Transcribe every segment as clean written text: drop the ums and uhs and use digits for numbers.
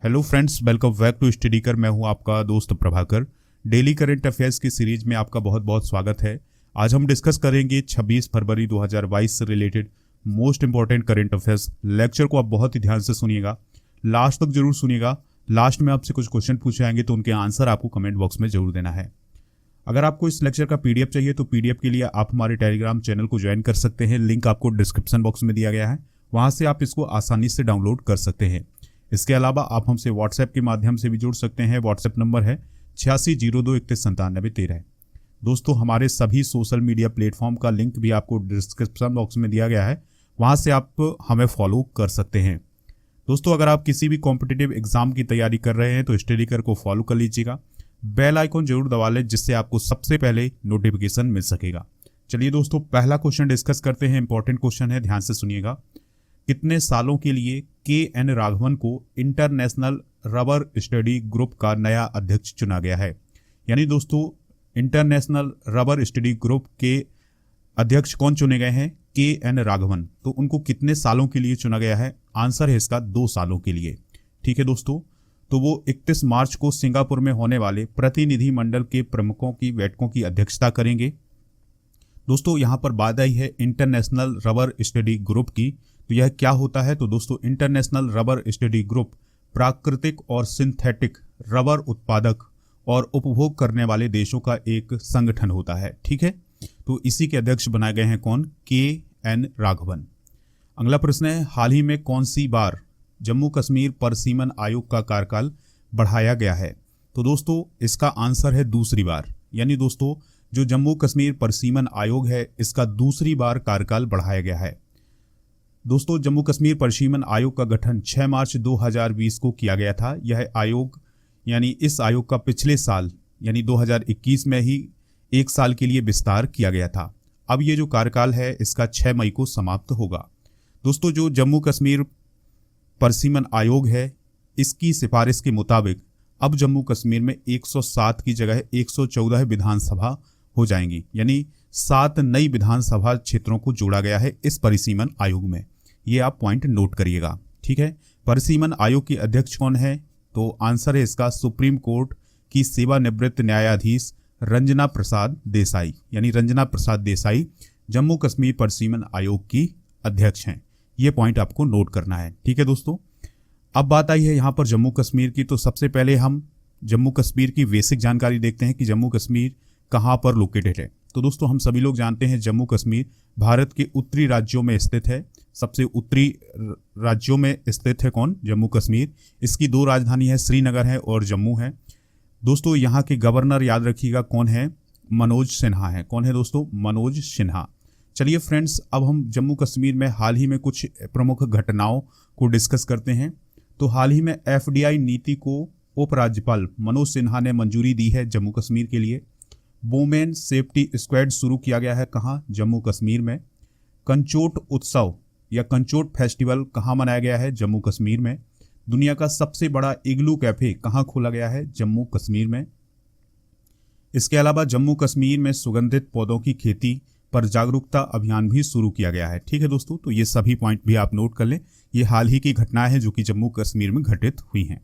Hello friends, welcome back to study कर। मैं हूं आपका दोस्त प्रभाकर। डेली करंट अफेयर्स की सीरीज में आपका बहुत बहुत स्वागत है। आज हम डिस्कस करेंगे 26 फरवरी 2022 से related most important current affairs. Lecture को आप बहुत ही ध्यान से सुनिएगा, लास्ट तक जरूर सुनिएगा। लास्ट में आपसे कुछ क्वेश्चन पूछे जाएंगे तो उनके आंसर आपको कमेंट बॉक्स में जरूर देना है। अगर आपको इस लेक्चर का पीडीएफ चाहिए तो पीडीएफ के लिए आप हमारे टेलीग्राम चैनल को ज्वाइन कर सकते हैं। लिंक आपको डिस्क्रिप्शन बॉक्स में दिया गया है, वहां से आप इसको आसानी से डाउनलोड कर सकते हैं। इसके अलावा आप हमसे व्हाट्सएप के माध्यम से भी जुड़ सकते हैं। व्हाट्सएप नंबर है 8602319713। दोस्तों, हमारे सभी सोशल मीडिया प्लेटफॉर्म का लिंक भी आपको डिस्क्रिप्शन बॉक्स में दिया गया है, वहां से आप हमें फॉलो कर सकते हैं। दोस्तों, अगर आप किसी भी कॉम्पिटिटिव एग्जाम की तैयारी कर रहे हैं तो स्टडी कर को फॉलो कर लीजिएगा। बेल आइकॉन जरूर दबा लें, जिससे आपको सबसे पहले नोटिफिकेशन मिल सकेगा। चलिए दोस्तों, पहला क्वेश्चन डिस्कस करते हैं। इंपॉर्टेंट क्वेश्चन है, ध्यान से सुनिएगा। कितने सालों के लिए के.एन. राघवन को इंटरनेशनल रबर स्टडी ग्रुप का नया अध्यक्ष चुना गया है? यानी दोस्तों, इंटरनेशनल रबर स्टडी ग्रुप के अध्यक्ष कौन चुने गए हैं? के.एन. राघवन। तो उनको कितने सालों के लिए चुना गया है? आंसर है इसका 2 सालों के लिए। ठीक है दोस्तों, तो वो 31 मार्च को सिंगापुर में होने वाले प्रतिनिधि मंडल के प्रमुखों की बैठकों की अध्यक्षता करेंगे। दोस्तों, यहां पर बात आई है इंटरनेशनल रबर स्टडी ग्रुप की, तो यह क्या होता है? तो दोस्तों, इंटरनेशनल रबर स्टडी ग्रुप प्राकृतिक और सिंथेटिक रबर उत्पादक और उपभोग करने वाले देशों का एक संगठन होता है। ठीक है, तो इसी के अध्यक्ष बनाए गए हैं कौन? के.एन. राघवन। अगला प्रश्न है, हाल ही में कौन सी बार जम्मू कश्मीर परिसीमन आयोग का कार्यकाल बढ़ाया गया है? तो दोस्तों, इसका आंसर है दूसरी बार। यानी दोस्तों, जो जम्मू कश्मीर परिसीमन आयोग है, इसका दूसरी बार कार्यकाल बढ़ाया गया है। दोस्तों, जम्मू कश्मीर परिसीमन आयोग का गठन 6 मार्च 2020 को किया गया था। यह आयोग यानी इस आयोग का पिछले साल यानी 2021 में ही 1 साल के लिए विस्तार किया गया था। अब ये जो कार्यकाल है इसका 6 मई को समाप्त होगा। दोस्तों, जो जम्मू कश्मीर परिसीमन आयोग है, इसकी सिफारिश के मुताबिक अब जम्मू कश्मीर में 107 की जगह 114 विधानसभा हो जाएंगी। यानी 7 नई विधानसभा क्षेत्रों को जोड़ा गया है इस परिसीमन आयोग में। ये आप पॉइंट नोट करिएगा। ठीक है, परिसीमन आयोग के अध्यक्ष कौन है? तो आंसर है इसका सुप्रीम कोर्ट की सेवानिवृत्त न्यायाधीश रंजना प्रसाद देसाई। यानी रंजना प्रसाद देसाई जम्मू कश्मीर परिसीमन आयोग की अध्यक्ष हैं। ये पॉइंट आपको नोट करना है। ठीक है दोस्तों, अब बात आई है यहाँ पर जम्मू कश्मीर की। तो सबसे पहले हम जम्मू कश्मीर की बेसिक जानकारी देखते हैं कि जम्मू कश्मीर कहाँ पर लोकेटेड है। तो दोस्तों, हम सभी लोग जानते हैं जम्मू कश्मीर भारत के उत्तरी राज्यों में स्थित है। सबसे उत्तरी राज्यों में स्थित है कौन? जम्मू कश्मीर। इसकी 2 राजधानी है, श्रीनगर है और जम्मू है। दोस्तों, यहाँ के गवर्नर याद रखिएगा कौन है? मनोज सिन्हा है। कौन है दोस्तों? मनोज सिन्हा। चलिए फ्रेंड्स, अब हम जम्मू कश्मीर में हाल ही में कुछ प्रमुख घटनाओं को डिस्कस करते हैं। तो हाल ही में FDI नीति को उपराज्यपाल मनोज सिन्हा ने मंजूरी दी है जम्मू कश्मीर के लिए। वुमेन सेफ्टी स्क्वाड शुरू किया गया है कहाँ? जम्मू कश्मीर में। कंचोट उत्सव या कंचोट फेस्टिवल कहाँ मनाया गया है? जम्मू कश्मीर में। दुनिया का सबसे बड़ा इग्लू कैफे कहाँ खोला गया है? जम्मू कश्मीर में। इसके अलावा जम्मू कश्मीर में सुगंधित पौधों की खेती पर जागरूकता अभियान भी शुरू किया गया है। ठीक है दोस्तों, तो ये सभी पॉइंट भी आप नोट कर लें। ये हाल ही की घटनाएं हैं जो कि जम्मू कश्मीर में घटित हुई हैं।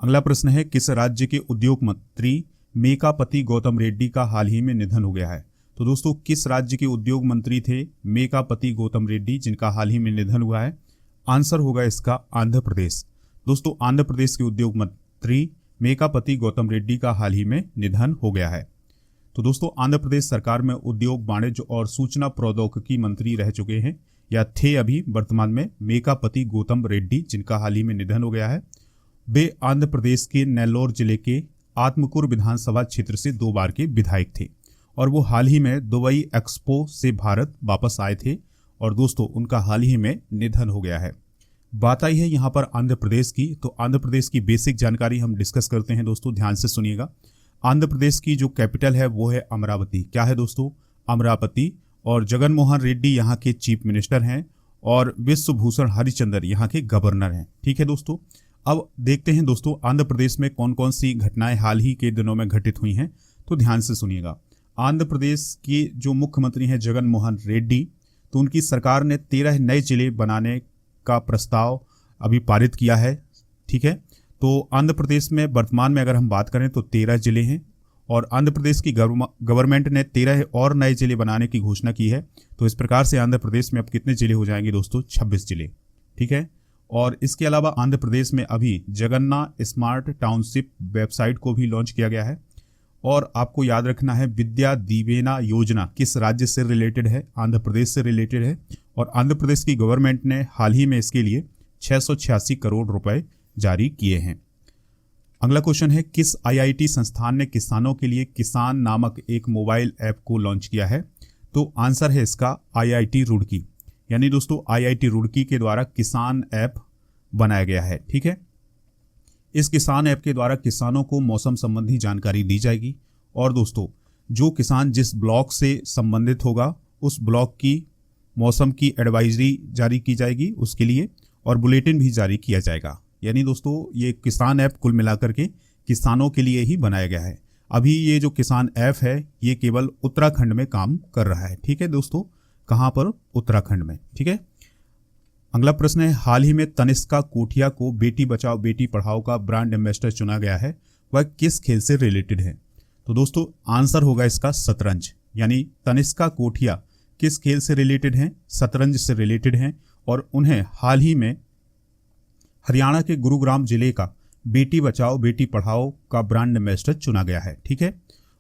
अगला प्रश्न है, किस राज्य के उद्योग मंत्री मेकापति गौतम रेड्डी का हाल ही में निधन हो गया है? तो दोस्तों, किस राज्य के उद्योग मंत्री थे मेकापति गौतम रेड्डी, जिनका हाल ही में निधन हुआ है? आंसर होगा इसका आंध्र प्रदेश। दोस्तों, आंध्र प्रदेश के उद्योग मंत्री मेकापति गौतम रेड्डी का हाल ही में निधन हो गया है। तो दोस्तों, आंध्र प्रदेश सरकार में उद्योग, वाणिज्य और सूचना प्रौद्योगिकी मंत्री रह चुके हैं या थे अभी वर्तमान में मेकापति गौतम रेड्डी, जिनका हाल ही में निधन हो गया है। वे आंध्र प्रदेश के नेल्लोर जिले के आत्मकूर विधानसभा क्षेत्र से 2 बार के विधायक थे और वो हाल ही में दुबई एक्सपो से भारत वापस आए थे और दोस्तों, उनका हाल ही में निधन हो गया है। बात आई है यहाँ पर आंध्र प्रदेश की। तो आंध्र प्रदेश की बेसिक जानकारी हम डिस्कस करते हैं। दोस्तों, ध्यान से सुनिएगा। आंध्र प्रदेश की जो कैपिटल है वो है अमरावती। क्या है दोस्तों? अमरावती। और जगन मोहन रेड्डी यहाँ के चीफ मिनिस्टर हैं और विश्वभूषण हरिचंदर यहाँ के गवर्नर हैं। ठीक है दोस्तों, अब देखते हैं दोस्तों आंध्र प्रदेश में कौन कौन सी घटनाएं हाल ही के दिनों में घटित हुई हैं। तो ध्यान से सुनिएगा। आंध्र प्रदेश के जो मुख्यमंत्री हैं जगन मोहन रेड्डी, तो उनकी सरकार ने 13 नए जिले बनाने का प्रस्ताव अभी पारित किया है। ठीक है, तो आंध्र प्रदेश में वर्तमान में अगर हम बात करें तो 13 जिले हैं और आंध्र प्रदेश की गवर्नमेंट ने 13 और नए जिले बनाने की घोषणा की है। तो इस प्रकार से आंध्र प्रदेश में अब कितने जिले हो जाएंगे दोस्तों? 26 जिले। ठीक है। और इसके अलावा आंध्र प्रदेश में अभी जगन्ना स्मार्ट टाउनशिप वेबसाइट को भी लॉन्च किया गया है। और आपको याद रखना है, विद्या दीवेना योजना किस राज्य से रिलेटेड है? आंध्र प्रदेश से रिलेटेड है। और आंध्र प्रदेश की गवर्नमेंट ने हाल ही में इसके लिए 686 करोड़ रुपए जारी किए हैं। अगला क्वेश्चन है, किस आईआईटी संस्थान ने किसानों के लिए किसान नामक एक मोबाइल ऐप को लॉन्च किया है? तो आंसर है इसका आईआईटी रुड़की। यानी दोस्तों आईआईटी रुड़की के द्वारा किसान ऐप बनाया गया है। ठीक है। इस किसान ऐप के द्वारा किसानों को मौसम संबंधी जानकारी दी जाएगी और दोस्तों जो किसान जिस ब्लॉक से संबंधित होगा उस ब्लॉक की मौसम की एडवाइजरी जारी की जाएगी उसके लिए, और बुलेटिन भी जारी किया जाएगा। यानी दोस्तों ये किसान ऐप कुल मिलाकर के किसानों के लिए ही बनाया गया है। अभी ये जो किसान ऐप है ये केवल उत्तराखंड में काम कर रहा है। ठीक है दोस्तों, कहाँ पर? उत्तराखंड में। ठीक है। अगला प्रश्न है, हाल ही में तनिष्का कोठिया को बेटी बचाओ बेटी पढ़ाओ का ब्रांड एम्बेसडर चुना गया है, वह किस खेल से रिलेटेड है? तो दोस्तों आंसर होगा इसका शतरंज। यानी तनिष्का कोठिया किस खेल से रिलेटेड हैं? शतरंज से रिलेटेड हैं। और उन्हें हाल ही में हरियाणा के गुरुग्राम जिले का बेटी बचाओ बेटी पढ़ाओ का ब्रांड एम्बेसडर चुना गया है। ठीक है।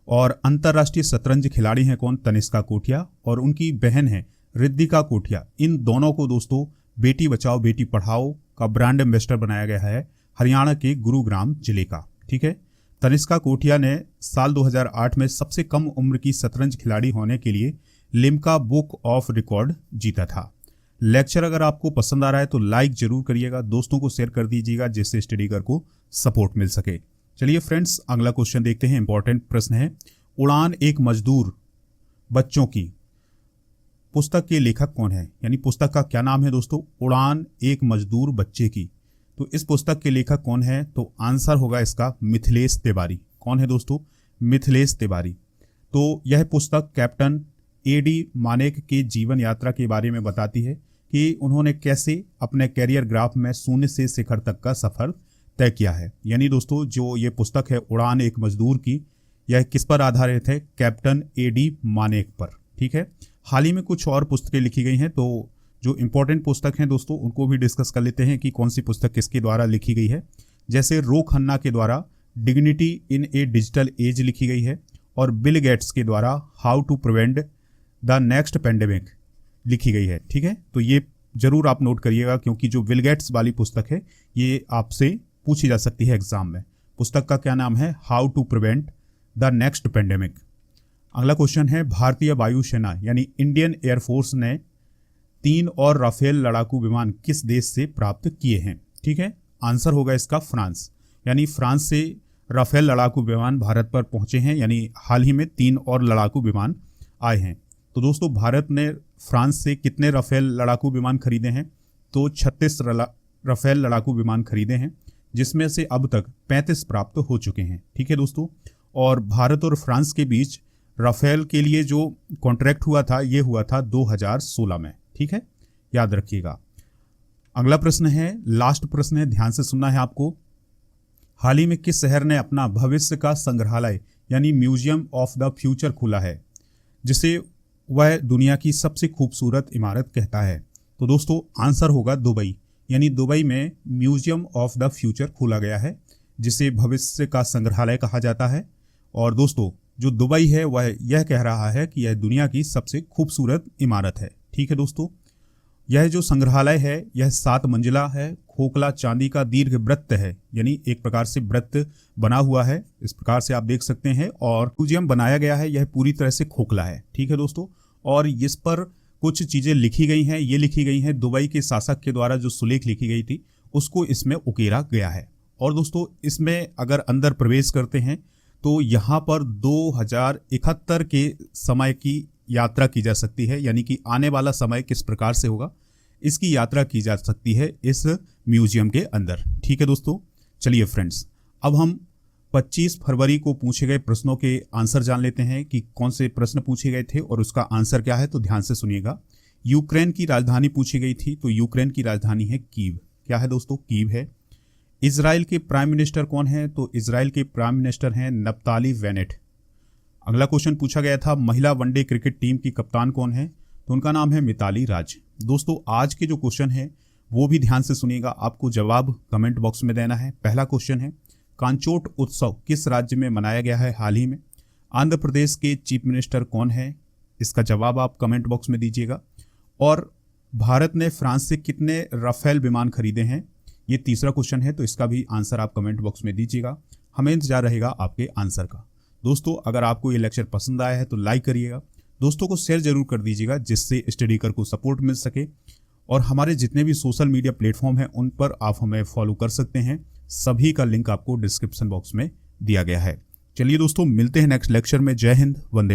और अंतर्राष्ट्रीय शतरंज खिलाड़ी हैं कौन? तनिष्का कोठिया, और उनकी बहन है रिद्धिका कोठिया। इन दोनों को दोस्तों बेटी बचाओ बेटी पढ़ाओ का ब्रांड एम्बेसडर बनाया गया है हरियाणा के गुरुग्राम जिले का। ठीक है। तनिष्का कोठिया ने साल 2008 में सबसे कम उम्र की शतरंज खिलाड़ी होने के लिए लिम्का बुक ऑफ रिकॉर्ड जीता था। लेक्चर अगर आपको पसंद आ रहा है तो लाइक जरूर करिएगा, दोस्तों को शेयर कर दीजिएगा जिससे स्टडी कर को सपोर्ट मिल सके। चलिए फ्रेंड्स अगला क्वेश्चन देखते हैं। इंपॉर्टेंट प्रश्न है, उड़ान एक मजदूर बच्चों की पुस्तक के लेखक कौन है? यानी पुस्तक का क्या नाम है दोस्तों? उड़ान एक मजदूर बच्चे की। तो इस पुस्तक के लेखक कौन है? तो आंसर होगा इसका मिथिलेश तिवारी। कौन है दोस्तों? मिथिलेश तिवारी। तो यह पुस्तक कैप्टन एडी मानेक के जीवन यात्रा के बारे में बताती है कि उन्होंने कैसे अपने कैरियर ग्राफ में शून्य से शिखर तक का सफर तय किया है। यानी दोस्तों जो ये पुस्तक है उड़ान एक मजदूर की, यह किस पर आधारित है? कैप्टन एडी मानेक पर। ठीक है। हाल ही में कुछ और पुस्तकें लिखी गई हैं, तो जो इंपॉर्टेंट पुस्तक हैं दोस्तों उनको भी डिस्कस कर लेते हैं कि कौन सी पुस्तक किसके द्वारा लिखी गई है। जैसे रो खन्ना के द्वारा dignity in a digital age लिखी गई है, और बिल गेट्स के द्वारा how to prevent the next pandemic लिखी गई है। ठीक है। तो ये जरूर आप नोट करिएगा क्योंकि जो बिल गेट्स वाली पुस्तक है ये आपसे पूछी जा सकती है एग्जाम में। पुस्तक का क्या नाम है? How to prevent the next pandemic. अगला क्वेश्चन है, भारतीय वायुसेना यानी इंडियन एयरफोर्स ने 3 और राफेल लड़ाकू विमान किस देश से प्राप्त किए हैं? ठीक है। आंसर होगा इसका फ्रांस। यानी फ्रांस से राफेल लड़ाकू विमान भारत पर पहुंचे हैं। यानी हाल ही में 3 और लड़ाकू विमान आए हैं। तो दोस्तों भारत ने फ्रांस से कितने राफेल लड़ाकू विमान खरीदे हैं? तो 36 राफेल लड़ाकू विमान खरीदे हैं, जिसमें से अब तक 35 प्राप्त हो चुके हैं। ठीक है दोस्तों। और भारत और फ्रांस के बीच राफेल के लिए जो कॉन्ट्रैक्ट हुआ था ये हुआ था 2016 में। ठीक है, याद रखिएगा। अगला प्रश्न है, लास्ट प्रश्न है, ध्यान से सुनना है आपको। हाल ही में किस शहर ने अपना भविष्य का संग्रहालय यानी म्यूजियम ऑफ द फ्यूचर खोला है, जिसे वह दुनिया की सबसे खूबसूरत इमारत कहता है? तो दोस्तों आंसर होगा दुबई। यानी दुबई में म्यूजियम ऑफ द फ्यूचर खोला गया है, जिसे भविष्य का संग्रहालय कहा जाता है। और दोस्तों जो दुबई है वह यह कह रहा है कि यह दुनिया की सबसे खूबसूरत इमारत है। ठीक है दोस्तों, यह जो संग्रहालय है यह 7 मंजिला है, खोखला चांदी का दीर्घ वृत्त है, यानी एक प्रकार से वृत्त बना हुआ है, इस प्रकार से आप देख सकते हैं। और म्यूजियम बनाया गया है, यह पूरी तरह से खोखला है। ठीक है दोस्तों, और इस पर कुछ चीज़ें लिखी गई हैं। ये लिखी गई हैं दुबई के शासक के द्वारा, जो सुलेख लिखी गई थी उसको इसमें उकेरा गया है। और दोस्तों इसमें अगर अंदर प्रवेश करते हैं तो यहाँ पर 2071 के समय की यात्रा की जा सकती है, यानी कि आने वाला समय किस प्रकार से होगा इसकी यात्रा की जा सकती है इस म्यूजियम के अंदर। ठीक है दोस्तों, चलिए फ्रेंड्स, अब हम 25 फरवरी को पूछे गए प्रश्नों के आंसर जान लेते हैं कि कौन से प्रश्न पूछे गए थे और उसका आंसर क्या है। तो ध्यान से सुनिएगा। यूक्रेन की राजधानी पूछी गई थी, तो यूक्रेन की राजधानी है कीव। क्या है दोस्तों? कीव है। इजराइल के प्राइम मिनिस्टर कौन है? तो इजराइल के प्राइम मिनिस्टर हैं नप्ताली बेनेट। अगला क्वेश्चन पूछा गया था, महिला वनडे क्रिकेट टीम की कप्तान कौन है? तो उनका नाम है मिताली राज। दोस्तों आज के जो क्वेश्चन है वो भी ध्यान से सुनिएगा, आपको जवाब कमेंट बॉक्स में देना है। पहला क्वेश्चन है, कांचोट उत्सव किस राज्य में मनाया गया है हाल ही में? आंध्र प्रदेश के चीफ मिनिस्टर कौन है? इसका जवाब आप कमेंट बॉक्स में दीजिएगा। और भारत ने फ्रांस से कितने राफेल विमान खरीदे हैं? ये तीसरा क्वेश्चन है, तो इसका भी आंसर आप कमेंट बॉक्स में दीजिएगा। हमें इंतजार रहेगा आपके आंसर का। दोस्तों अगर आपको ये लेक्चर पसंद आया है तो लाइक करिएगा, दोस्तों को शेयर जरूर कर दीजिएगा जिससे स्टडी कर को सपोर्ट मिल सके। और हमारे जितने भी सोशल मीडिया प्लेटफॉर्म हैं उन पर आप हमें फॉलो कर सकते हैं, सभी का लिंक आपको डिस्क्रिप्शन बॉक्स में दिया गया है। चलिए दोस्तों मिलते हैं नेक्स्ट लेक्चर में। जय हिंद, वंदे